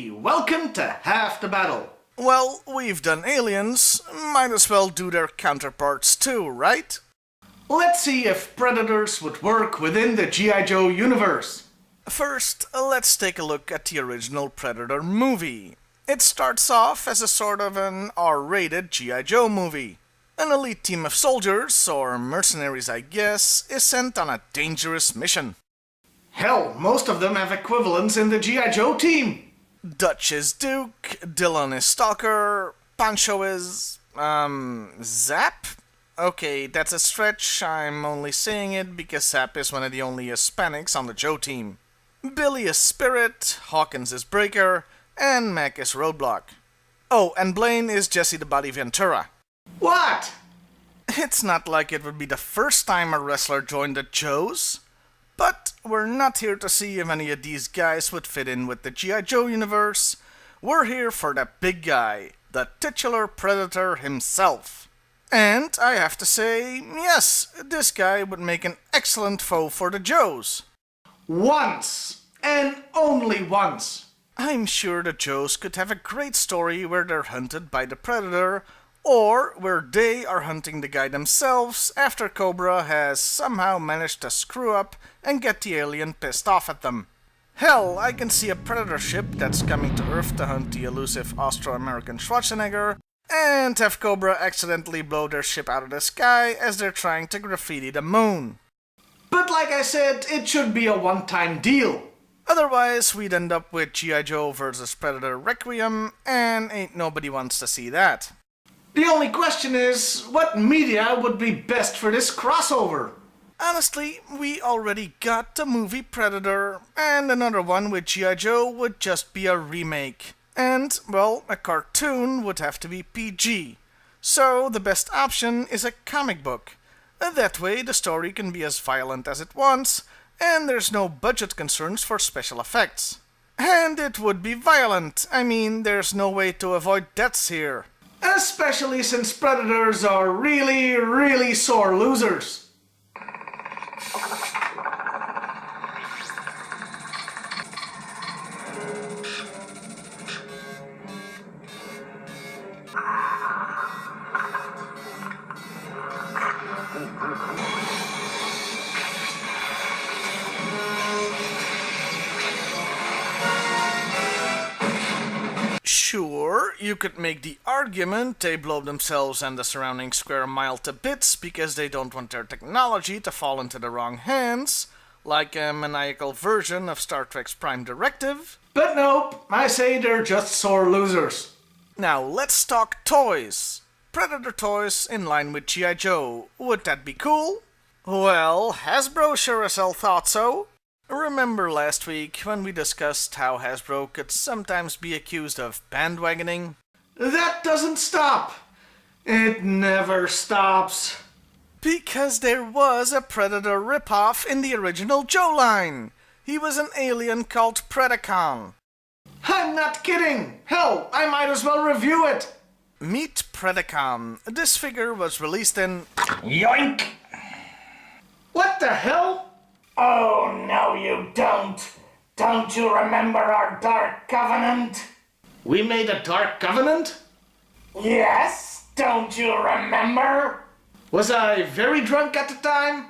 everybody! Welcome to Half the Battle. Well, we've done aliens, might as well do their counterparts too, right? Let's see if Predators would work within the G.I. Joe universe. First, let's take a look at the original Predator movie. It starts off as a sort of an R-rated G.I. Joe movie. An elite team of soldiers, or mercenaries I guess, is sent on a dangerous mission. Hell, most of them have equivalents in the G.I. Joe team. Dutch is Duke, Dylan is Stalker, Pancho is... Zap? Okay, that's a stretch, I'm only saying it because Zap is one of the only Hispanics on the Joe team. Billy is Spirit, Hawkins is Breaker, and Mac is Roadblock. Oh, and Blaine is Jesse the Body Ventura. What? It's not like it would be the first time a wrestler joined the Joes. But we're not here to see if any of these guys would fit in with the G.I. Joe universe. We're here for the big guy, the titular Predator himself. And I have to say, yes, this guy would make an excellent foe for the Joes. Once, and only once. I'm sure the Joes could have a great story where they're hunted by the Predator, or where they are hunting the guy themselves after Cobra has somehow managed to screw up and get the alien pissed off at them. Hell, I can see a Predator ship that's coming to Earth to hunt the elusive Austro-American Schwarzenegger, and have Cobra accidentally blow their ship out of the sky as they're trying to graffiti the moon. But like I said, it should be a one-time deal. Otherwise, we'd end up with G.I. Joe vs. Predator Requiem, and ain't nobody wants to see that. The only question is, what media would be best for this crossover? Honestly, we already got the movie Predator, and another one with G.I. Joe would just be a remake. And, well, a cartoon would have to be PG. So the best option is a comic book. That way the story can be as violent as it wants, and there's no budget concerns for special effects. And it would be violent. I mean, there's no way to avoid deaths here. Especially since Predators are really sore losers. Sure, you could make the argument they blow themselves and the surrounding square mile to bits because they don't want their technology to fall into the wrong hands, like a maniacal version of Star Trek's Prime Directive. But nope, I say they're just sore losers. Now let's talk toys. Predator toys in line with G.I. Joe. Would that be cool? Well, Hasbro sure as hell thought so. Remember last week when we discussed how Hasbro could sometimes be accused of bandwagoning? That doesn't stop. It never stops. Because there was a Predator ripoff in the original Joe line. He was an alien called Predacon. I'm not kidding. Hell, I might as well review it. Meet Predacon. This figure was released in... Yoink! What the hell? Oh, no you don't. Don't you remember our Dark Covenant? We made a Dark Covenant? Yes, don't you remember? Was I very drunk at the time?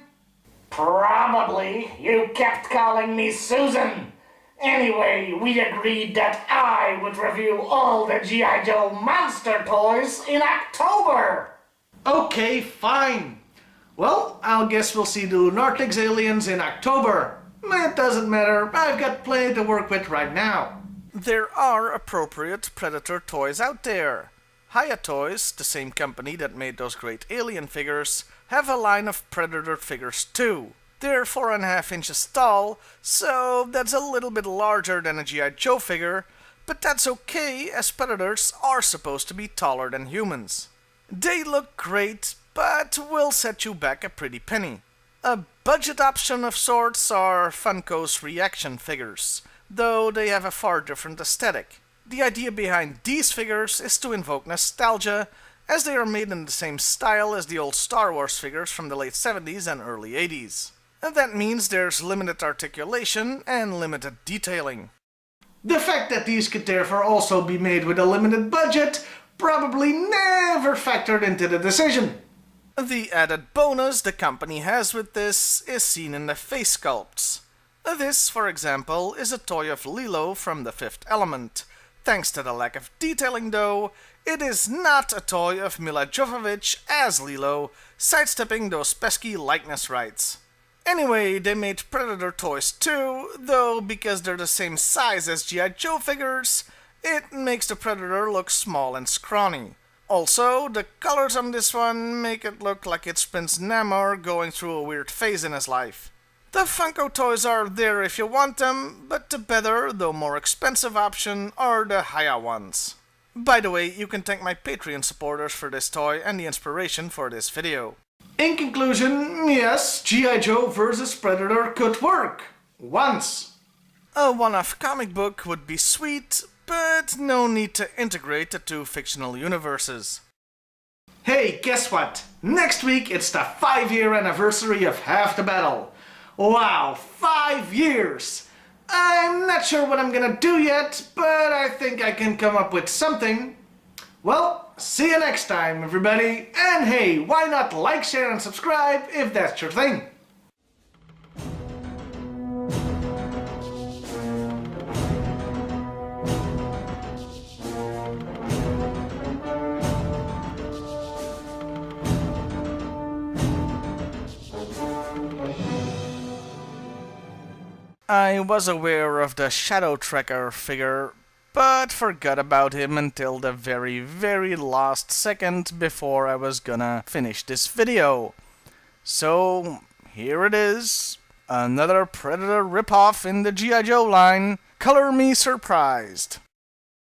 Probably. You kept calling me Susan. Anyway, we agreed that I would review all the G.I. Joe monster toys in October. Okay, fine. Well, I guess we'll see the Lunartic's aliens in October. It doesn't matter, I've got plenty to work with right now. There are appropriate Predator toys out there. Hiya Toys, the same company that made those great alien figures, have a line of Predator figures too. They're 4.5 inches tall, so that's a little bit larger than a G.I. Joe figure, but that's okay as Predators are supposed to be taller than humans. They look great, but will set you back a pretty penny. A budget option of sorts are Funko's reaction figures, though they have a far different aesthetic. The idea behind these figures is to invoke nostalgia, as they are made in the same style as the old Star Wars figures from the late 70s and early 80s. That means there's limited articulation and limited detailing. The fact that these could therefore also be made with a limited budget probably never factored into the decision. The added bonus the company has with this is seen in the face sculpts. This, for example, is a toy of Lilo from The Fifth Element. Thanks to the lack of detailing though, it is not a toy of Mila Jovovich as Lilo, sidestepping those pesky likeness rights. Anyway, they made Predator toys too, though because they're the same size as G.I. Joe figures, it makes the Predator look small and scrawny. Also, the colors on this one make it look like it's Prince Namor going through a weird phase in his life. The Funko toys are there if you want them, but the better, though more expensive option are the Haya ones. By the way, you can thank my Patreon supporters for this toy and the inspiration for this video. In conclusion, yes, G.I. Joe vs. Predator could work. Once. A one-off comic book would be sweet, but no need to integrate the two fictional universes. Hey, guess what? Next week it's the 5-year anniversary of Half the Battle. Wow, 5 years! I'm not sure what I'm gonna do yet, but I think I can come up with something. Well, see you next time, everybody. And hey, why not like, share, and subscribe if that's your thing? I was aware of the Shadow Tracker figure, but forgot about him until the very last second before I was gonna finish this video. So, here it is, another Predator ripoff in the G.I. Joe line. Color me surprised.